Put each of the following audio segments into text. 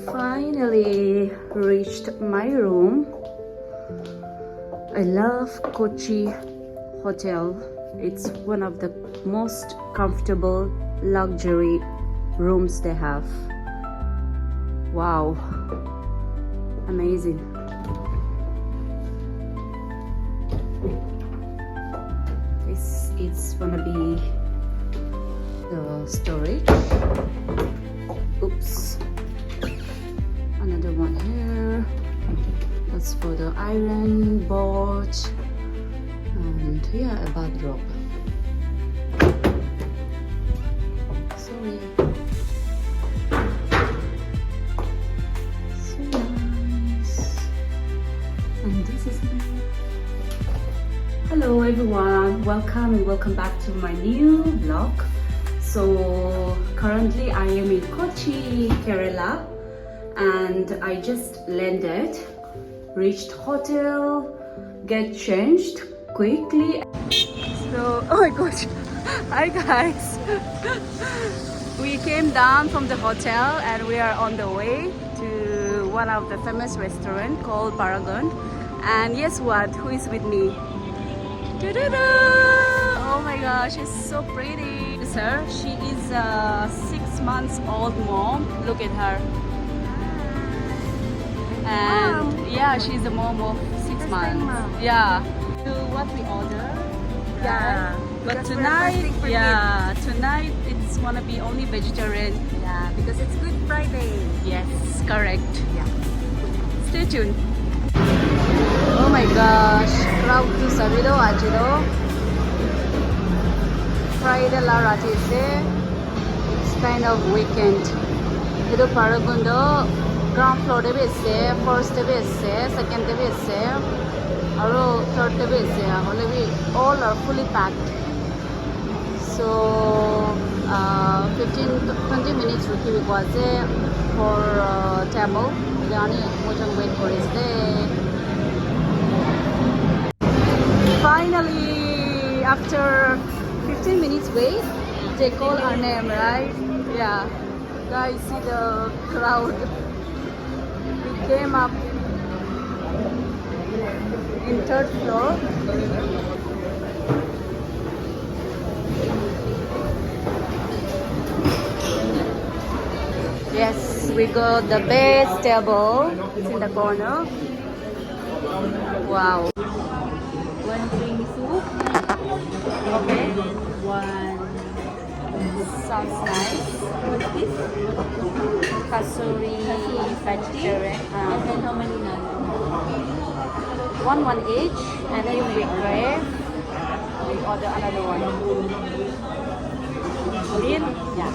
Finally reached my room. I love Kochi hotel. It's one of the most comfortable luxury rooms they have. Wow, amazing. This is gonna be the storage. Oops. Another one here. That's for the iron board. And yeah, a bathrobe. Sorry. So nice. And this is me. Hello everyone, welcome and welcome back to my new vlog. So currently I am in Kochi, Kerala, and I just landed, reached hotel, get changed quickly. So oh my gosh, hi guys. We came down from the hotel and we are on the way to one of the famous restaurant called Paragon. And guess what, who is with me? Oh my gosh, she's so pretty. This is her. She is a 6 months old mom. Look at her. And yeah, she's a mom of 6 months. Yeah. So what we order? Yeah. But tonight, yeah, tonight it's gonna be only vegetarian. Yeah, because it's Good Friday. Yes, correct. Yeah. Stay tuned. Oh my gosh, crowd tu sabido ajido. Friday la rati se. It's kind of weekend. Ido Paragon do ground floor de bese, first de bese, second de bese, aro third de bese. All are fully packed. So 15-20 minutes ruki bikwaze for table. Yani mojang wait for is there. Finally, after 15 minutes wait, they call our name, right? Yeah. Guys, see the crowd. We came up in third floor. Yes, we got the best table. It's in the corner. Wow. One creamy soup. Okay. One. Sounds nice. What's this? Kasuri vegetarian. And then how many naan? One each. And if we crave, we order another one. Green? Yeah.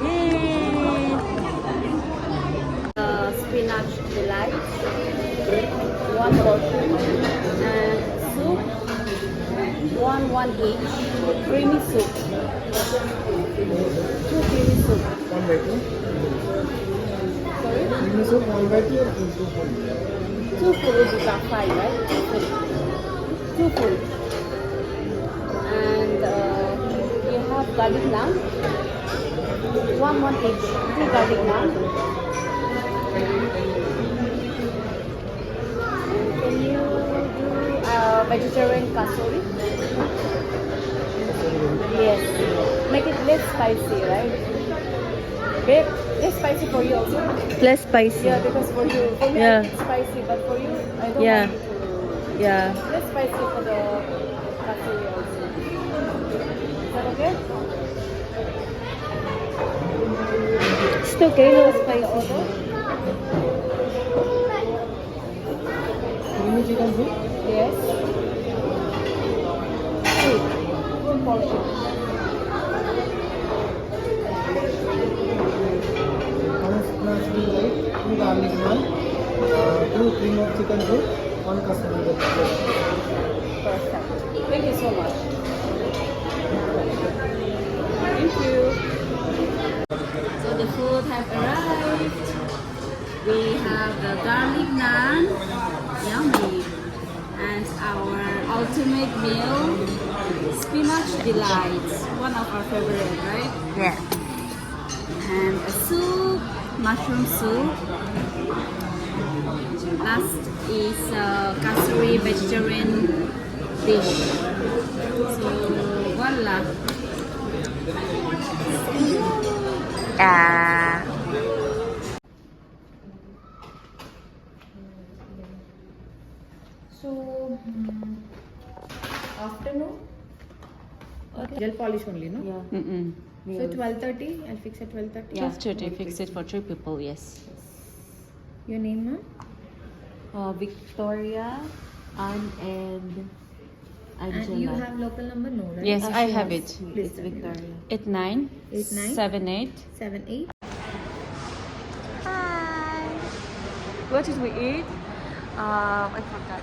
Yay! Spinach delight. One portion. And soup. One each. Creamy soup. 2 creamy soup. 1 by 2. Sorry? Creamy soup 1 by 2 or 2 full? 2 full would be about 5, right? 2 full. And you have garlic naan. One each. 2 garlic naan. Can you do vegetarian kasuri? Yes. Make it less spicy, right? Babe, less spicy for you also? Less spicy. Yeah, because for you, for me Yeah. I eat spicy, but for you, I don't Yeah. want to. Yeah. Less spicy for the kasuri also. Is that okay? It's okay, no The spicy. order? Creamy chicken soup? Yes. 2 portion. One spinach delight, 2 garlic naan, 2 cream of chicken soup, 1 kasuri vegetable. Perfect. Thank you so much. Thank you. So the food have arrived. We have the garlic naan, yummy, and our ultimate meal, spinach delights, one of our favorite, right? Yes. And a soup, mushroom soup. Last is kasuri vegetarian dish. So voila. Ah. So, afternoon? Gel polish only, no? Mm-mm. So 12:30, I'll fix at 12:30. Yeah, 30. Fix it for 3 people. Yes. Your name, ma'am? Victoria, Anne, and Angela. And you have local number? No, right? Yes, I she have has. it. Please It's tell me. Victoria. 89 89 78. 78. Hi. What did we eat? I forgot.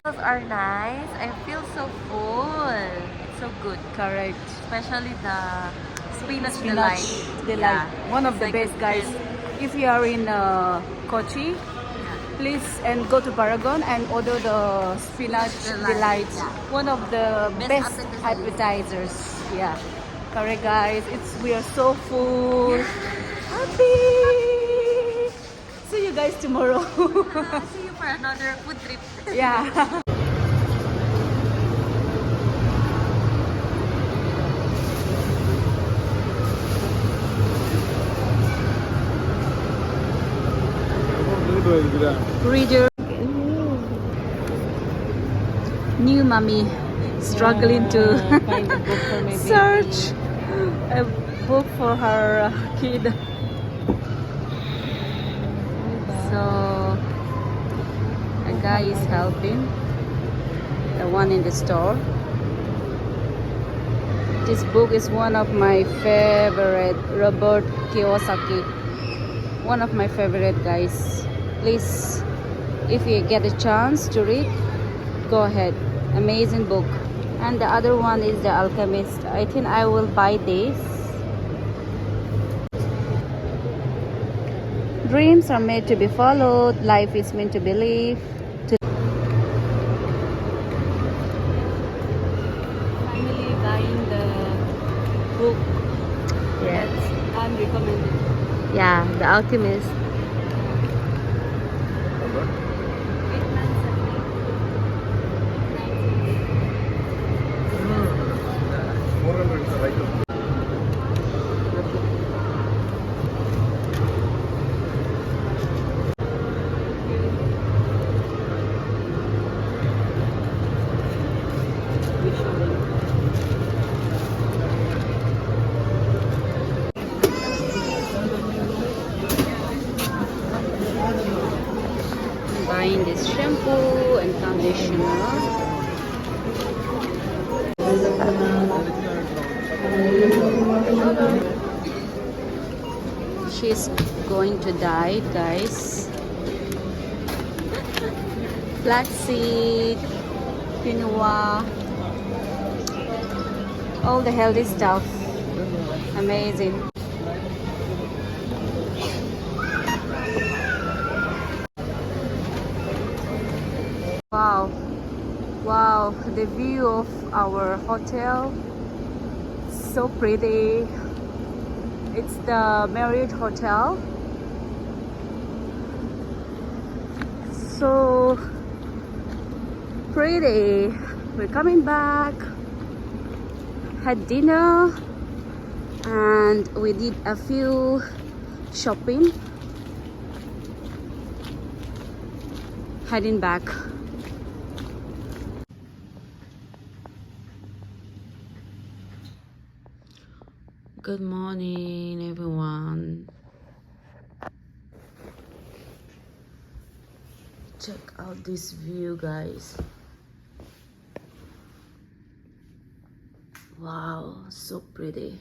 Those are nice. I feel so full. It's so good. Correct. Especially the spinach Spinach delight. Yeah. One of It's the like best, a guys. fish. If you are in Kochi, please and go to Paragon and order the spinach Delight. delight. Yeah. One of the Best best appetizers. appetizers. Yeah. Correct, guys. We are so full. Happy. See you guys tomorrow. See you for another food trip. Yeah. Reader. New mommy struggling to Find a book for my search a book for her kid. So a guy is helping the one in the store. This book is one of my favorite, Robert Kiyosaki. One of my favorite, guys. Please, if you get a chance to read, go ahead. Amazing book. And the other one is The Alchemist. I think I will buy this. Dreams are made to be followed. Life is meant to be lived. Finally buying the book Yes. I'm recommended. Yeah, The Alchemist. Buying this shampoo and conditioner. She's going to die, guys. Flaxseed, quinoa, all the healthy stuff. Amazing. Wow, wow, the view of our hotel, so pretty. It's the Marriott Hotel. So pretty. We're coming back, had dinner, and we did a few shopping, heading back. Good morning, everyone. Check out this view, guys. Wow, so pretty.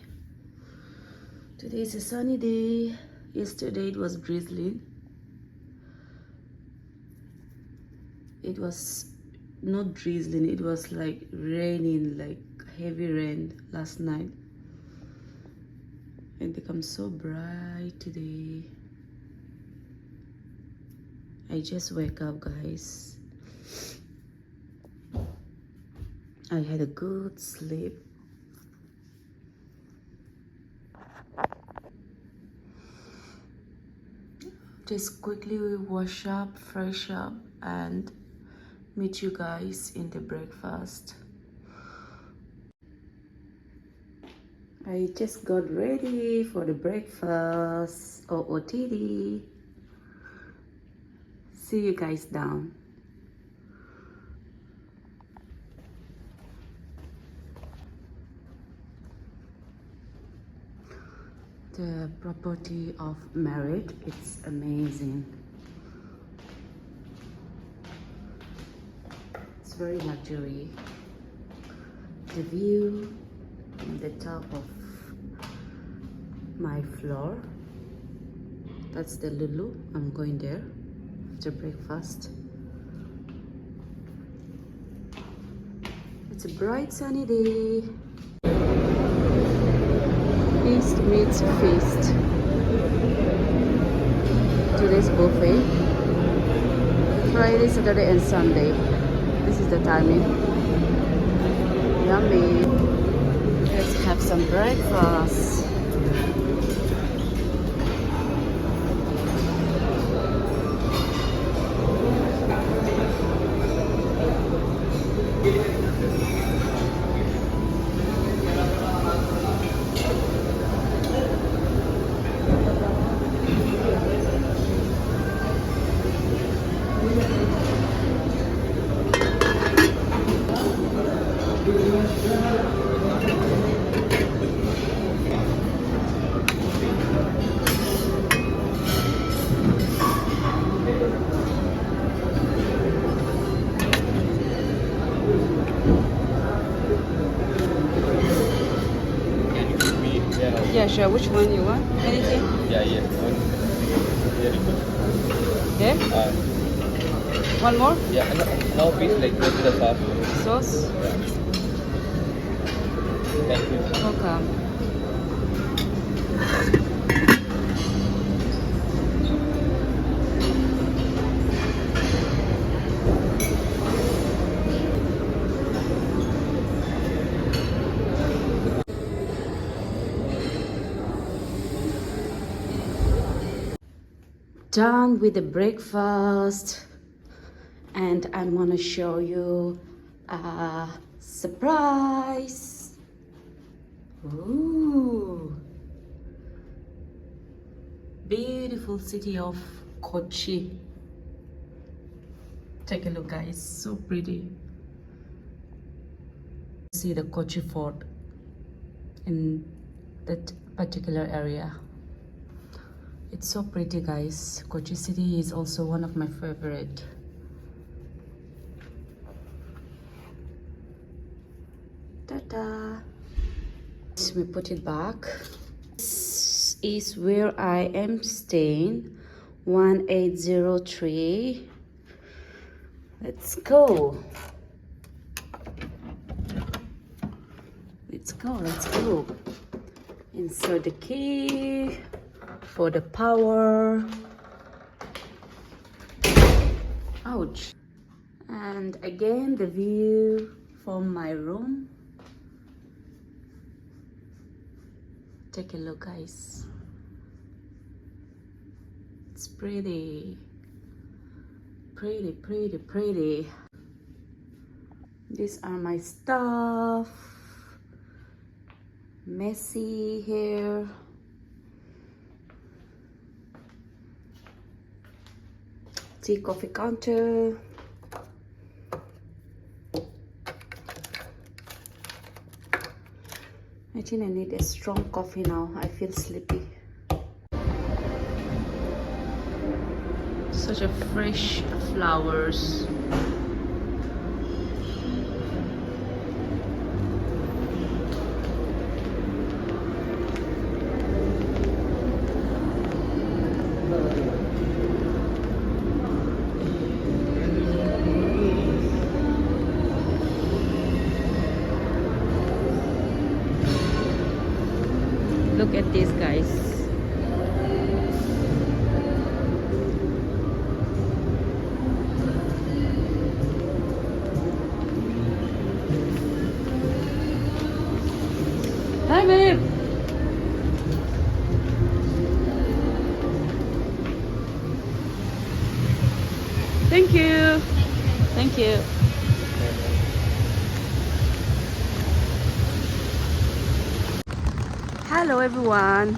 Today is a sunny day. Yesterday it was drizzling. It was not drizzling, it was like raining, like heavy rain last night. It becomes so bright today. I just wake up, guys. I had a good sleep. Just quickly wash up, fresh up, and meet you guys in the breakfast. I just got ready for the breakfast or OOTD. See you guys down. The property of Marriott, it's amazing. It's very luxury. The view on the top of my floor. That's the Lulu. I'm going there after breakfast. It's a bright sunny day. Feast meets feast. Today's buffet. Friday, Saturday, and Sunday. This is the timing. Yummy. Let's have some breakfast. Yeah, sure. Which one you want? Anything? Yeah. Very good. Yeah? One more? Yeah. Now please like go to the sauce. Sauce? Thank you. Welcome. Done with the breakfast, and I'm gonna show you a surprise. Ooh, beautiful city of Kochi. Take a look, guys. So pretty. See the Kochi fort in that particular area. It's so pretty, guys. Kochi city is also one of my favorite. Ta-da! So we put it back. This is where I am staying. 1803. Let's go. Let's go. Insert the key for the power. Ouch. And again, the view from my room. Take a look, guys. It's pretty. Pretty. These are my stuff. Messy hair. Tea, coffee counter. I think I need a strong coffee now. I feel sleepy. Such a fresh flowers. Look at this, guys. babe. Thank you. Thank you. Hello everyone.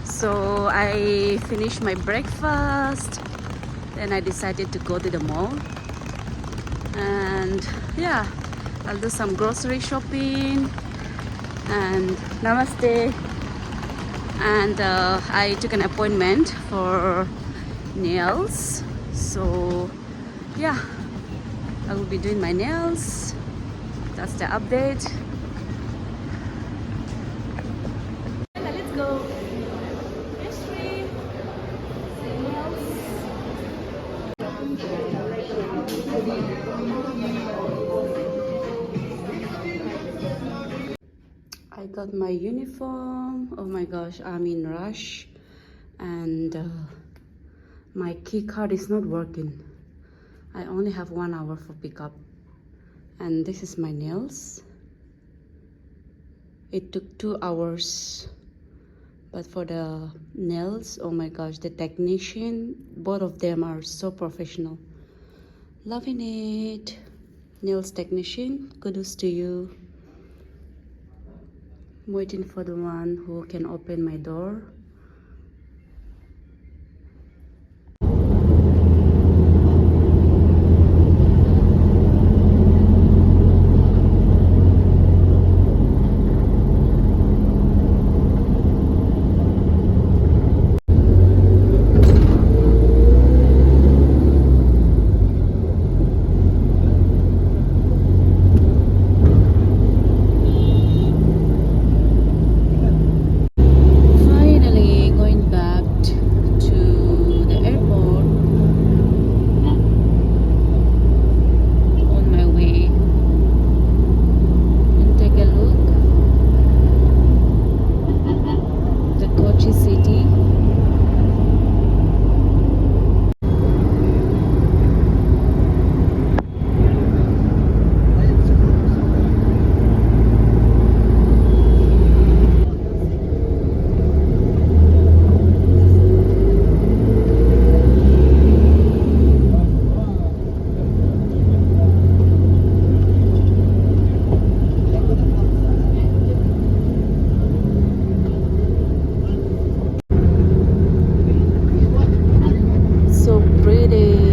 So I finished my breakfast. Then I decided to go to the mall. And yeah, I'll do some grocery shopping. And namaste. And I took an appointment for nails. So yeah, I will be doing my nails. That's the update. Let's go. Pastry. Nails. I got my uniform. Oh my gosh, I'm in rush. And my key card is not working. I only have 1 hour for pickup. And this is my nails. It took 2 hours. But for the nails, oh my gosh, the technician, both of them are so professional. Loving it. Nails technician, kudos to you. I'm waiting for the one who can open my door. Kochi city. So pretty.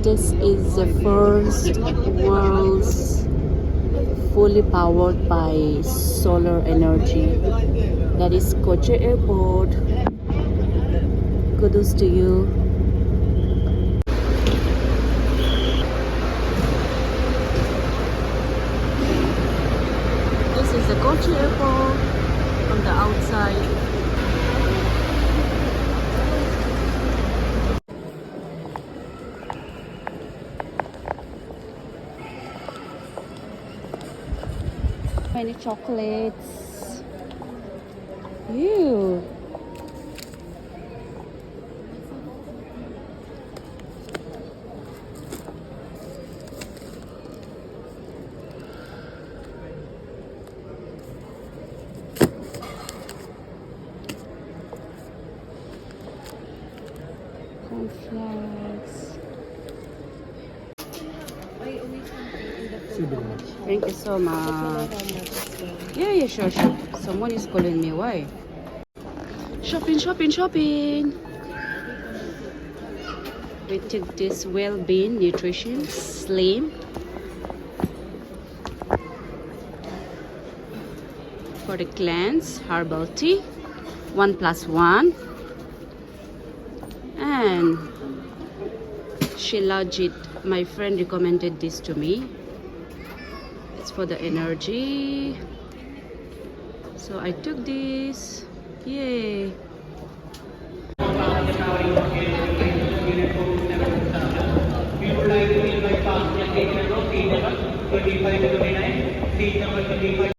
This is the first world's fully powered by solar energy. That is Kochi Airport. Kudos to you. This is the Kochi Airport from the outside. Many chocolates. Ew. Cornflakes. Thank you so much. Yeah, sure. Someone is calling me. Why? Shopping. We took this well-being nutrition slim for the cleanse herbal tea 1+1, and Shilajit, my friend, recommended this to me. It's for the energy, so I took this. Yay. We would like to invite Pastor Naga, seat number 25 to 29, seat number 25.